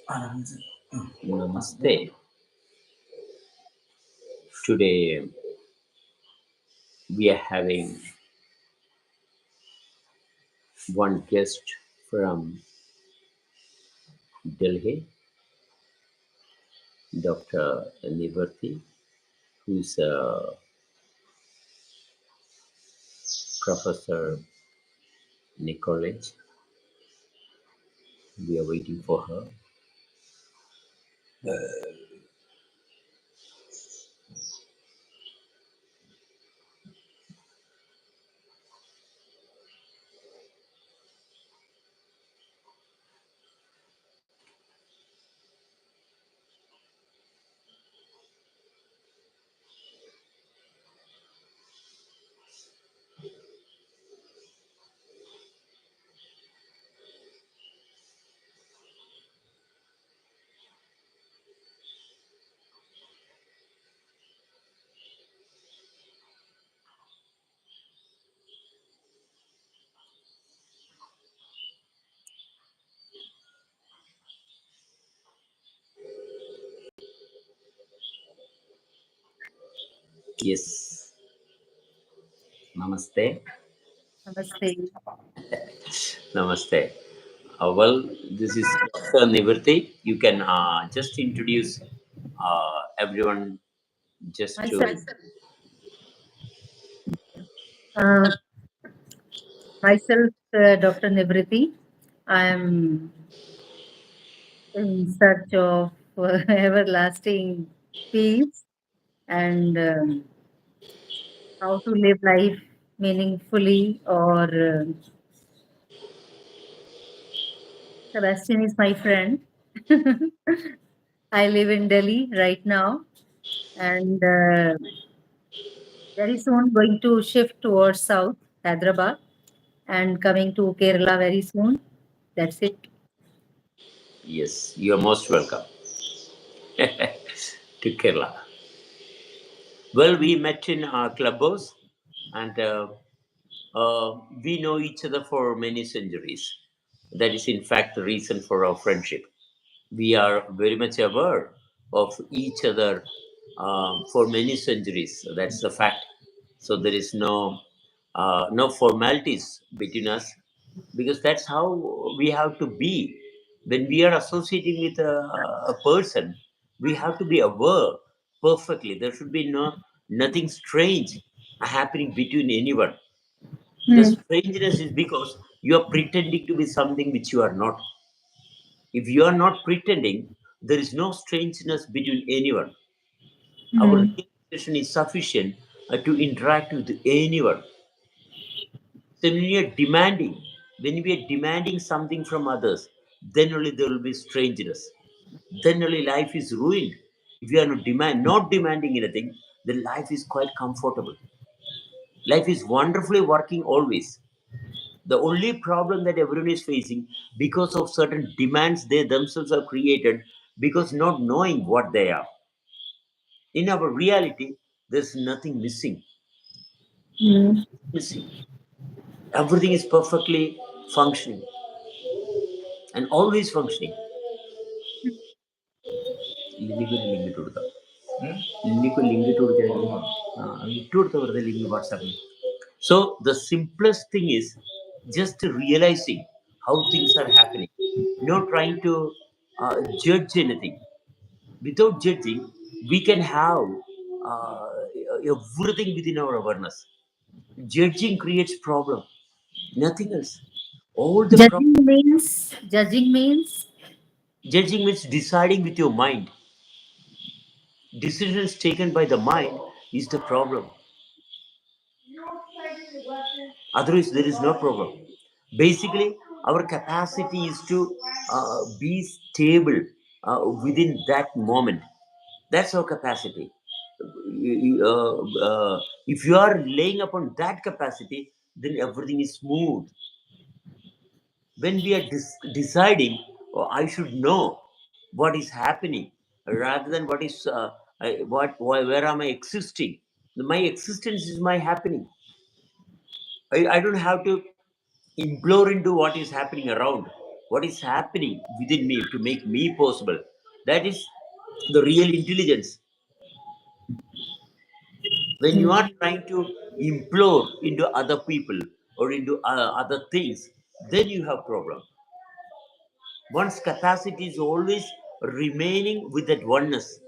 Namaste. Today we are having one guest from Delhi, Dr. Nivarthi, who is a professor in a college. We are waiting for her. Yes, Namaste. Namaste. Namaste. Well, this is Dr. Nivarthi. You can just introduce everyone just to. Myself, uh, Dr. Nivriti. I am in search of everlasting peace and how to live life meaningfully. Or Sebastian is my friend. I live in Delhi right now, and very soon going to shift towards South Hyderabad and coming to Kerala very soon. That's it. Yes, you are most welcome to Kerala. Well, we met in Clubhouse, and we know each other for many centuries. That is, in fact, the reason for our friendship. We are very much aware of each other for many centuries. That's the fact. So there is no formalities between us, because that's how we have to be. When we are associating with a person, we have to be aware perfectly. There should be nothing strange happening between anyone. The Hmm. strangeness is because you are pretending to be something which you are not. If you are not pretending, there is no strangeness between anyone. Our Hmm. realization is sufficient to interact with anyone. So when we are demanding something from others, then only there will be strangeness. Then only life is ruined. If you are not demanding anything, then life is quite comfortable. Life is wonderfully working always. The only problem that everyone is facing, because of certain demands they themselves have created, because not knowing what they are. In our reality, there's nothing missing. Hmm. Missing. Everything is perfectly functioning and always functioning. ലിങ്കിക്ക് link ഇട്ട് കൊടുക്കാം link ഇട്ട് കൊടുക്കായിരുന്നു ഇട്ട് കൊടുത്ത വെറുതെ link വാട്സാപ്പിൽ. So the simplest thing is just realizing how things are happening, not trying to judge anything. Without judging, we can have uh, everything within our awareness. Judging creates problem, nothing else. All the Judging means judging means deciding with your mind. Decisions taken by the mind is the problem. Otherwise, there is no problem. Basically, our capacity is to be stable within that moment. That's our capacity. If you are laying upon that capacity, then everything is smooth. When we are deciding, oh, I should know what is happening rather than what is where am I existing. My existence is my happening. I don't have to implore into what is happening around. what is happening within me to make me possible. That is the real intelligence. When you are Mm. trying to implore into other people or into other things, then you have problem. One's capacity is always remaining with that oneness.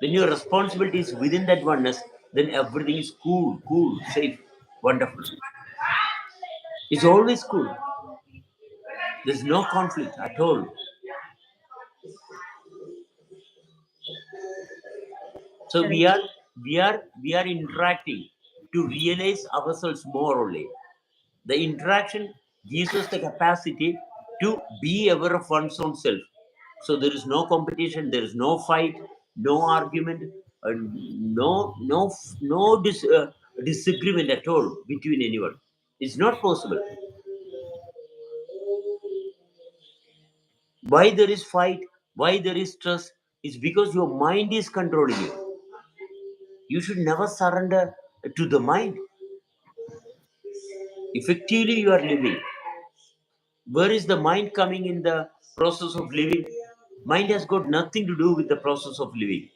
When your responsibility is within that oneness, then everything is cool, safe, wonderful. It's always cool. There's no conflict at all. So we Correct. are we are interacting to realize ourselves more only. The interaction gives us the capacity to be aware of one's own self. So there is no competition, there is no fight, no argument, no disagreement at all between anyone. It's not possible. Why there is fight? Why there is stress? Is because your mind is controlling you. You should never surrender to the mind. Effectively, you are living. Where is the mind coming in the process of living? Mind has got nothing to do with the process of living.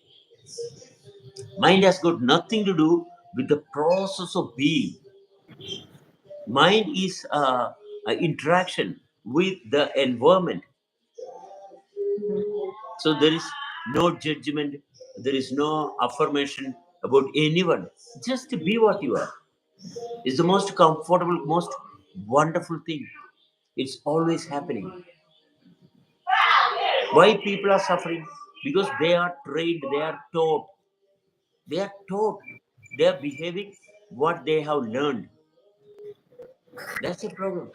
Mind has got nothing to do with the process of being. Mind is an interaction with the environment. Mm. So there is no judgment, there is no affirmation about anyone. Just be what you are. It's the most comfortable, most wonderful thing. It's always happening. Why people are suffering? Because they are trained, they are taught, they are behaving what they have learned. That's the problem.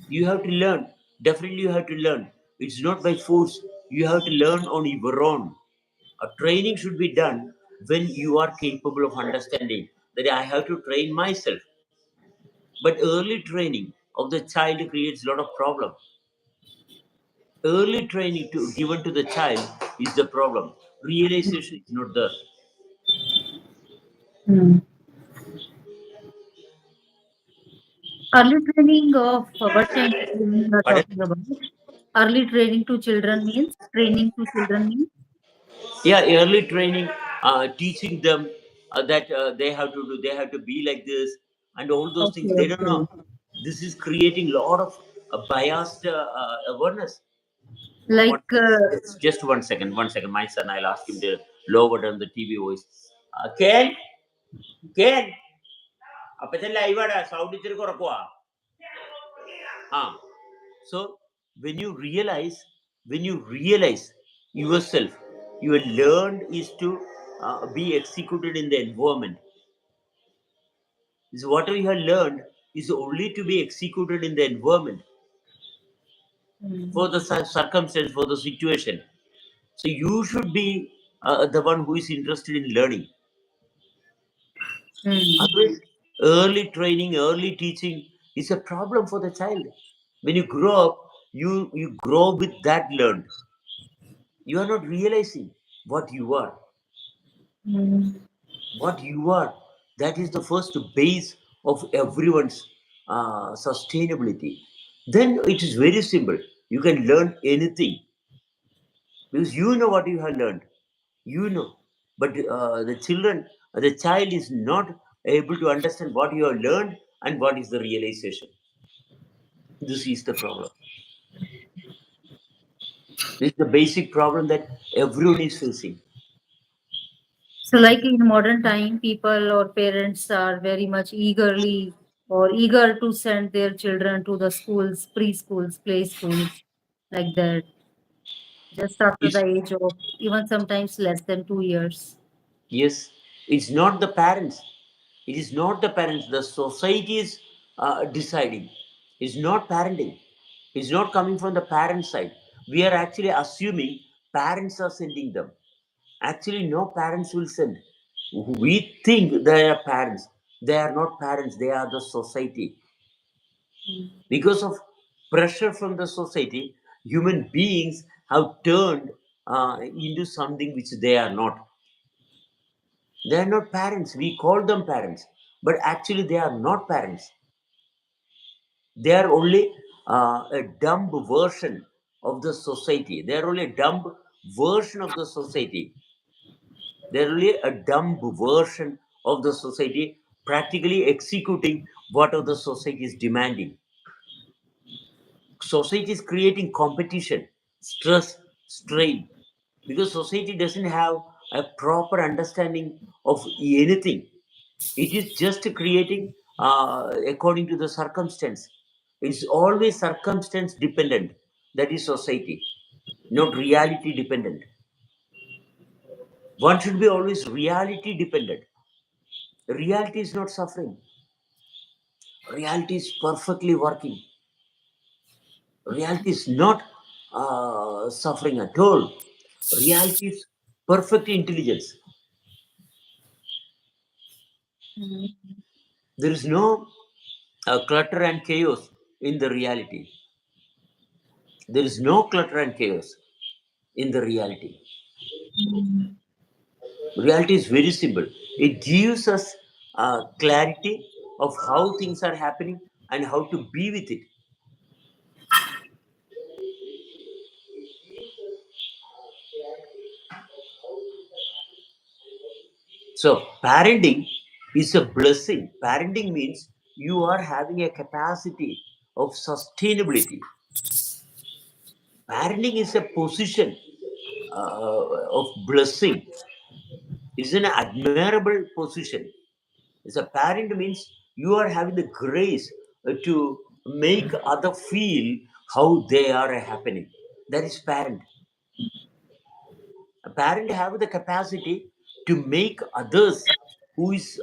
You have to learn. Definitely, you have to learn. It's not by force. You have to learn on your own. A training should be done when you are capable of understanding that I have to train myself. But early training of the child creates a lot of problem. Early training given to the child is the problem. Realization is not there. Mm. Early training of what kind of training you are But talking about? Early training to children means training to children means. yeah, early training, teaching them that they have to be like this, and all those things. Okay, They don't know. okay. This is creating a lot of biased awareness. Like What? Just 1 second, 1 second. My son, I'll ask him to lower down the TV voice. Ken, Ken, Appachan ലൈവാടാ sound ഇച്ചിരി കുറക്കുവാ. Ah, so when you realize yourself, your learned is to be executed in the environment. So whatever you have learned is only to be executed in the environment mm, for the circumstance, for the situation. So you should be the one who is interested in learning. mm, Otherwise, early training, early teaching is a problem for the child. When you grow up, you grow with that learned. You are not realizing what you are. mm, What you are. That is the first base of everyone's sustainability. Then it is very simple. You can learn anything because you know what you have learned. You know. But the child is not able to understand what you have learned and what is the realization. This is the problem. This is the basic problem that everyone is facing. So, like in modern time, people or parents are very much eagerly or eager to send their children to the schools, preschools, play schools, like that, just after It's the age of even sometimes less than 2 years. Yes, it's not the parents. It is not the parents. The society is deciding. It's not parenting. It's not coming from the parent side. We are actually assuming parents are sending them. Actually, no parents will send. We think they are parents. They are not parents. They are the society. Mm, Because of pressure from the society, human beings have turned into something which they are not. They are not parents. We call them parents, but actually they are not parents. They are only a dumb version of the society. They are only a dumb version of the society. They are only a dumb version of the society, practically executing what the society is demanding. Society is creating competition, stress, strain, because society doesn't have a proper understanding of anything. It is just creating according to the circumstance. It's always circumstance dependent. That is society, not reality dependent. One should be always reality dependent. Reality is not suffering. Reality is perfectly working. Reality is not suffering at all. Reality is perfect intelligence. Mm. There is no clutter and chaos in the reality. There is no clutter and chaos in the reality. Reality is very simple. It gives us clarity of how things are happening and how to be with it. So, parenting is a blessing. Parenting means you are having a capacity of sustainability. Parenting is a position of blessing. It's an admirable position. As a parent means you are having the grace to make other feel how they are happening. That is parent. A parent have the capacity to make others who is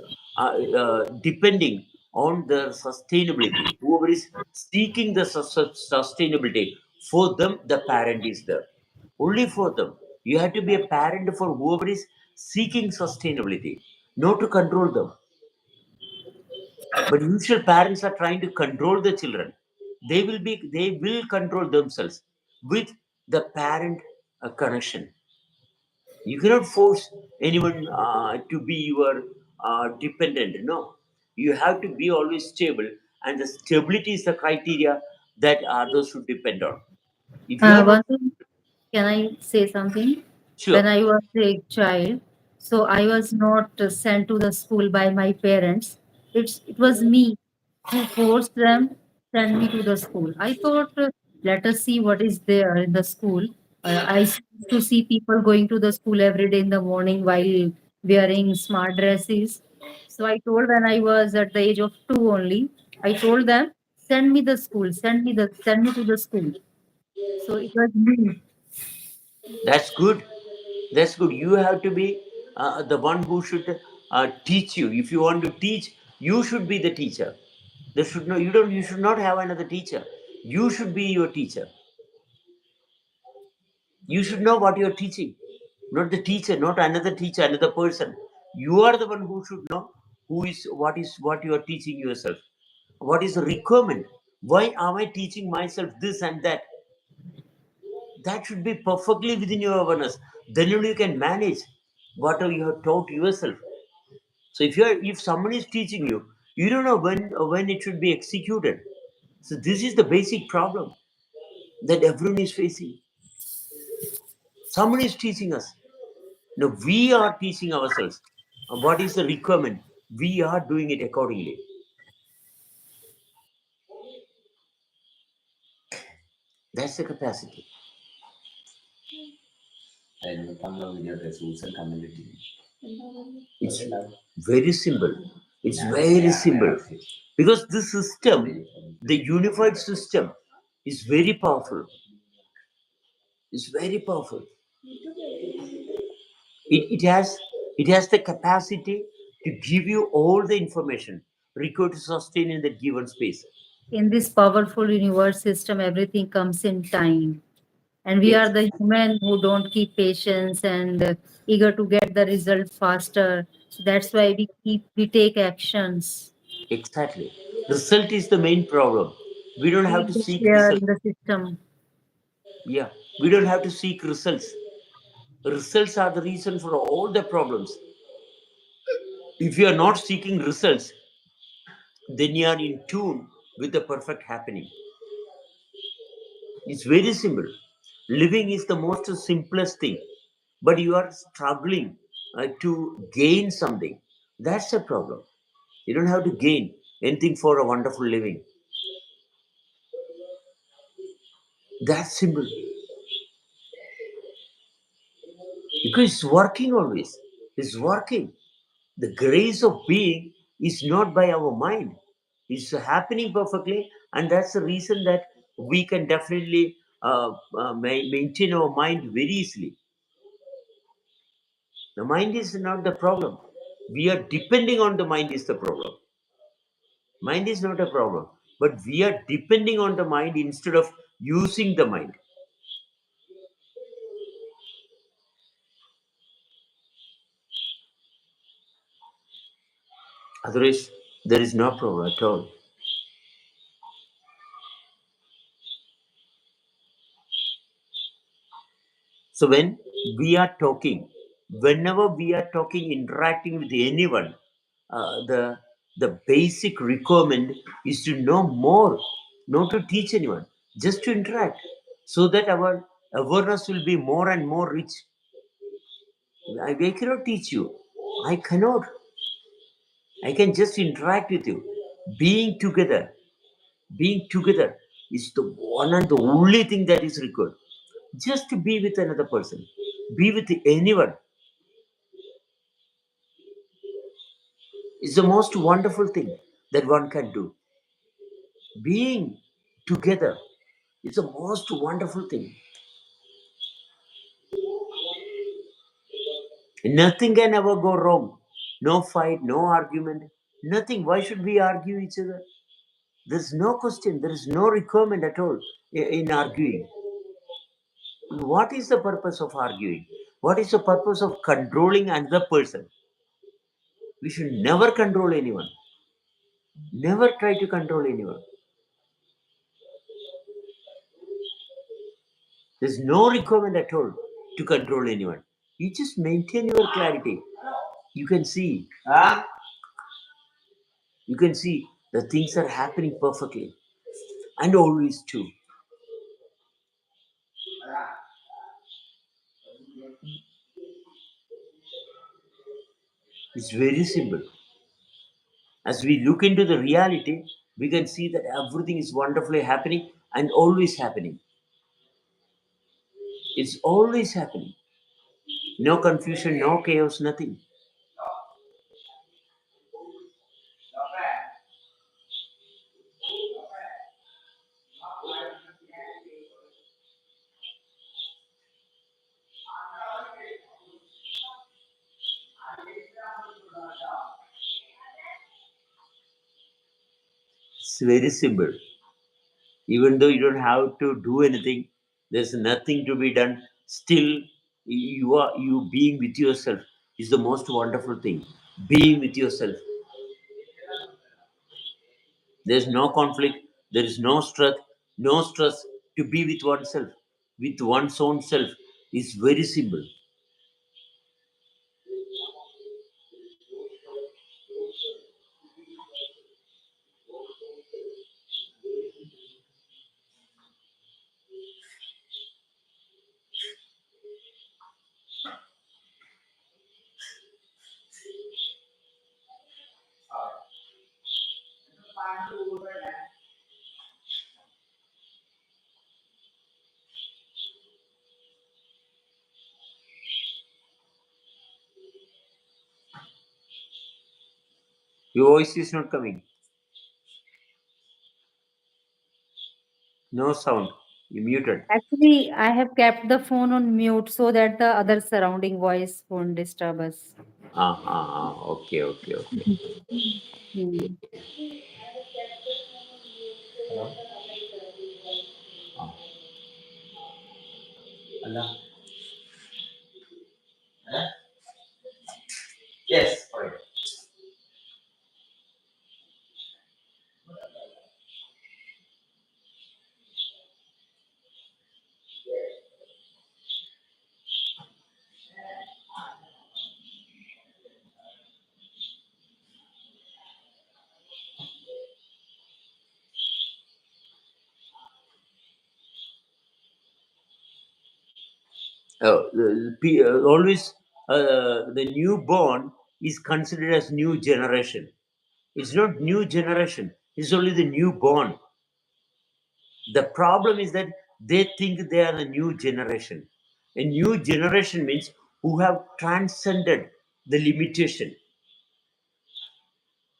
depending on their sustainability, whoever is seeking the sustainability, for them the parent is there. Only for them. You have to be a parent for whoever is seeking sustainability, not to control them. But usual parents are trying to control the children. They will control themselves with the parent connection. You cannot force anyone to be your dependent. No, you have to be always stable, and the stability is the criteria that others should depend on. If you are not One thing, can I say something? When sure, I was a child, so I was not sent to the school by my parents. It was me who forced them send me to the school. I thought, let us see what is there in the school. I used to see people going to the school every day in the morning while wearing smart dresses. So I told when I was at the age of two only, I told them, send me the school, send me to the school. So it was me. that's good. That's good. You have to be the one who should teach you. If you want to teach, you should be the teacher. There should no. You don't. You should not have another teacher. You should be your teacher. You should know what you're teaching, not the teacher, not another teacher, another person. You are the one who should know what you are teaching yourself. What is the requirement? Why am I teaching myself this and that? That should be perfectly within your awareness. Then only you can manage whatever you have taught yourself. So if someone is teaching you, you don't know when it should be executed. So this is the basic problem that everyone is facing. Someone is teaching us. No, we are teaching ourselves. What is the requirement? We are doing it accordingly. That's the capacity. It's very simple. It's very simple. Because the system, the unified system, is very powerful. It's very powerful. It has the capacity to give you all the information required to sustain in that given space. In this powerful universe system, everything comes in time. And we are Ex- the human who don't keep patience and eager to get the result faster. So that's why we take actions. exactly. Result is the main problem. We don't We have to seek interfere result. in the system. Yeah, we don't have to seek results. Results are the reason for all the problems. If you are not seeking results, then you are in tune. with the perfect happening. It's very simple. Living is the most simplest thing, but you are struggling to gain something. That's a problem. You don't have to gain anything for a wonderful living. That's simple. Because it's working always. It's working. The grace of being is not by our mind. It's happening perfectly, and that's the reason that we can definitely maintain our mind very easily. The mind is not the problem. We are depending on the mind is the problem. Mind is not a problem, but we are depending on the mind instead of using the mind. Otherwise, there is no problem at all. So when we are talking, whenever we are talking, interacting with anyone, the basic requirement is to know more, not to teach anyone, just to interact, so that our awareness will be more and more rich. I cannot teach you. I cannot. I can just interact with you. Being together, being together is the one and the only thing that is required. Just to be with another person, be with anyone is the most wonderful thing that one can do. Being together is the most wonderful thing. Nothing can ever go wrong. No fight, no argument, nothing. Why should we argue each other? There's no question, there is no requirement at all in arguing. What is the purpose of arguing? What is the purpose of controlling another person? We should never control anyone. Never try to control anyone. There's no requirement at all to control anyone. You just maintain your clarity. You can see, you can see the things are happening perfectly and always too. It's very simple. As we look into the reality, we can see that everything is wonderfully happening and always happening. It's always happening. No confusion, no chaos, nothing. It's very simple. Even though you don't have to do anything, there's nothing to be done. Still, you being with yourself is the most wonderful thing. Being with yourself. There's no conflict, there is no stress to be with oneself, with one's own self is very simple. Your voice is not coming. No sound. You muted. Actually, I have kept the phone on mute so that the other surrounding voice won't disturb us. Okay, okay, okay. Hmm. Allah. Eh? Yes, fine. Always the newborn is considered as new generation. It's not new generation. It's only the newborn. The problem is that they think they are the new generation. A new generation means who have transcended the limitation.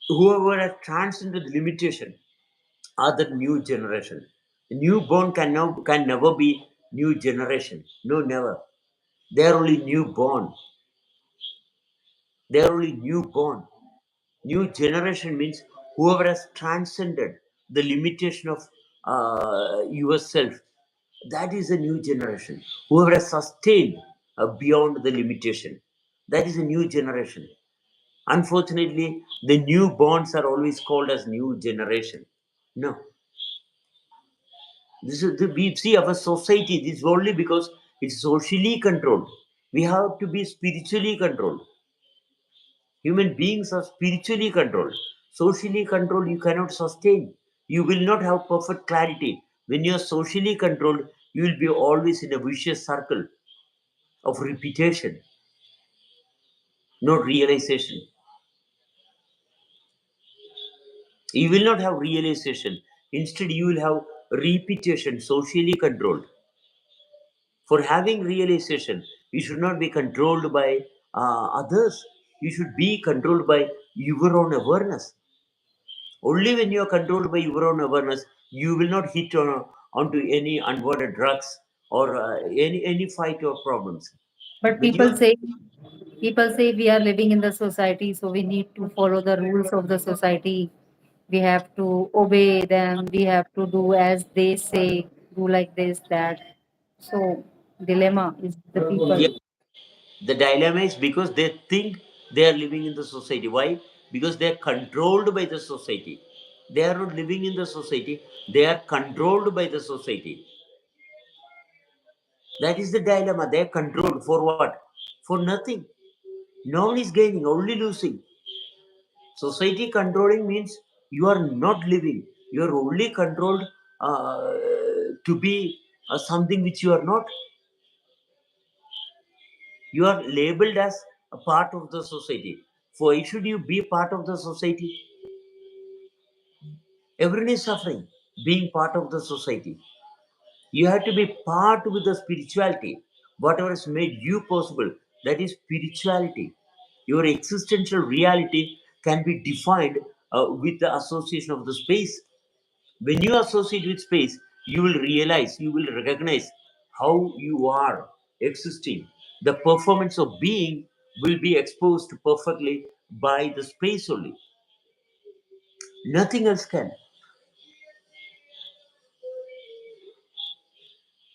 Whoever has transcended the limitation are the new generation. A newborn can never be new generation. No, never. They are only newborn. They are only newborn. New generation means whoever has transcended the limitation of yourself. That is a new generation. Whoever has sustained beyond the limitation. That is a new generation. Unfortunately, the newborns are always called as new generation. No, this is we see our society. This is only because it's socially controlled. We have to be spiritually controlled. Human beings are spiritually controlled. Socially controlled, you cannot sustain. You will not have perfect clarity. When you are socially controlled, you will be always in a vicious circle of repetition, not realization. You will not have realization. Instead, you will have repetition, socially controlled. For having realization, you should not be controlled by others. You should be controlled by your own awareness. Only when you are controlled by your own awareness, you will not hit onto any unwanted drugs or any fight or problems. But When you people say we are living in the society, so we need to follow the rules of the society. We have to obey them. We have to do as they say, do like this, that. So dilemma is the yeah, people. the dilemma is because they think they are living in the society. Why? Because they are controlled by the society. They are not living in the society. They are controlled by the society. That is the dilemma. They are controlled for what? For nothing. No one is gaining, only losing. Society controlling means you are not living. You are only controlled to be something which you are not. You are labeled as a part of the society. Why should you be part of the society? Everyone is suffering being part of the society. You have to be part with the spirituality. Whatever has made you possible, that is spirituality. Your existential reality can be defined with the association of the space. When you associate with space, you will realize, you will recognize how you are existing. The performance of being will be exposed perfectly by the space only. Nothing else can.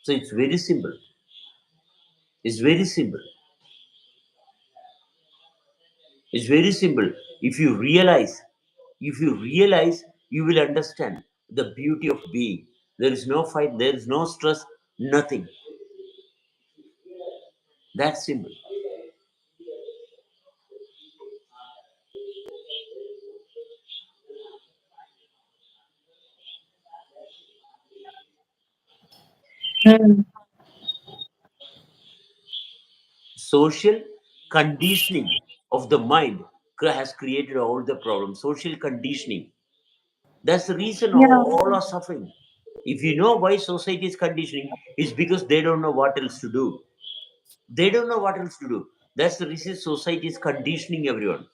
So it's very simple. It's very simple. It's very simple. If you realize, if you realize, you will understand the beauty of being. There is no fight, there is no stress, nothing. That's simple. Hmm. Social conditioning of the mind has created all the problems. Social conditioning. That's the reason Yeah. all are suffering. If you know why society is conditioning, it's because they don't know what else to do. They don't know what else to do. That's the reason society is conditioning everyone.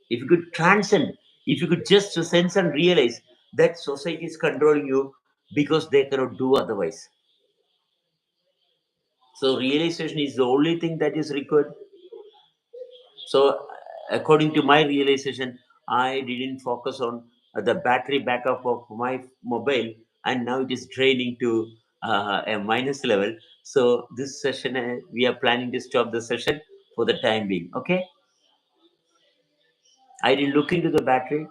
If you could transcend, if you could just sense and realize that society is controlling you because they cannot do otherwise. So realization is the only thing that is required. So, according to my realization, I didn't focus on the battery backup of my mobile, and now it is draining to a minus level. So, this session, we are planning to stop the session for the time being. Okay, I didn't look into the battery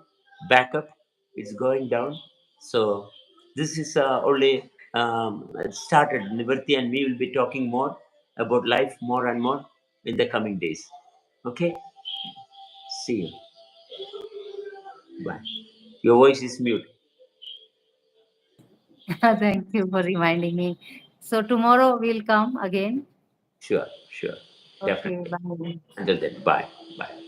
backup, it's going down. So, this is only it started. Nivarti and me will be talking more about life more and more in the coming days. Okay, see you. Bye. Your voice is mute. Thank you for reminding me. So tomorrow we'll come again. Sure, sure. Okay, Definitely. bye. Until then, bye. Bye.